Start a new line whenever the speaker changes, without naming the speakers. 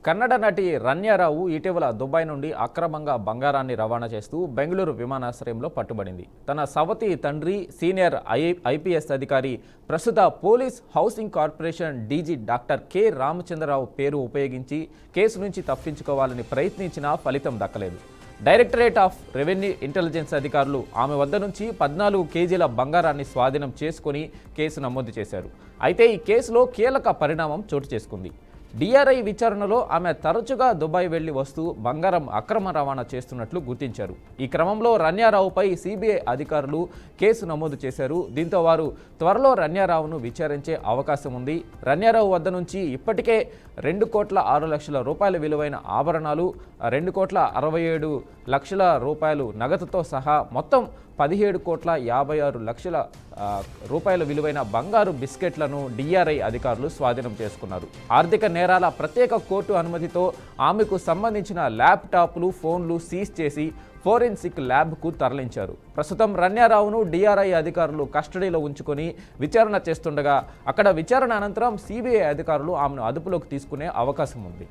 కన్నడ నటి రన్యారావు ఇటీవల దుబాయ్ నుండి అక్రమంగా బంగారాన్ని రవాణా చేస్తూ బెంగళూరు విమానాశ్రయంలో పట్టుబడింది. తన సవతి తండ్రి సీనియర్ ఐపీఎస్ అధికారి, ప్రస్తుత police housing corporation DG doctor K Ramachandra Rao పేరు ఉపయోగించి కేసు నుంచి తప్పించుకోవాలని ప్రయత్నించినా ఫలితం దక్కలేదు. డైరెక్టరేట్ ఆఫ్ రెవెన్యూ ఇంటెలిజెన్స్ అధికారులు ఆమె వద్ద నుంచి 14 కేజీల బంగారాన్ని స్వాధీనం చేసుకుని కేసు నమోదు చేశారు. అయితే ఈ కేసులో కీలక పరిణామం చోటు చేసుకుంది. డిఆర్ఐ విచారణలో ఆమె తరచుగా దుబాయ్ వెళ్లి వస్తూ బంగారం అక్రమ రవాణా చేస్తున్నట్లు గుర్తించారు. ఈ క్రమంలో రన్యారావుపై సిబిఐ అధికారులు కేసు నమోదు చేశారు. దీంతో వారు త్వరలో రన్యారావును విచారించే అవకాశం ఉంది. రన్యారావు వద్ద నుంచి ఇప్పటికే 2,06,00,000 విలువైన ఆభరణాలు, 2,67,00,000 నగదుతో సహా మొత్తం 17,56,00,000 విలువైన బంగారు బిస్కెట్లను డిఆర్ఐ అధికారులు స్వాధీనం చేసుకున్నారు. ఆర్థిక నేరాల ప్రత్యేక కోర్టు అనుమతితో ఆమెకు సంబంధించిన ల్యాప్టాప్లు, ఫోన్లు సీజ్ చేసి ఫోరెన్సిక్ ల్యాబ్కు తరలించారు. ప్రస్తుతం రన్యారావును డిఆర్ఐ అధికారులు కస్టడీలో ఉంచుకొని విచారణ చేస్తుండగా అక్కడ విచారణ అనంతరం సిబిఐ అధికారులు ఆమెను అదుపులోకి తీసుకునే అవకాశం ఉంది.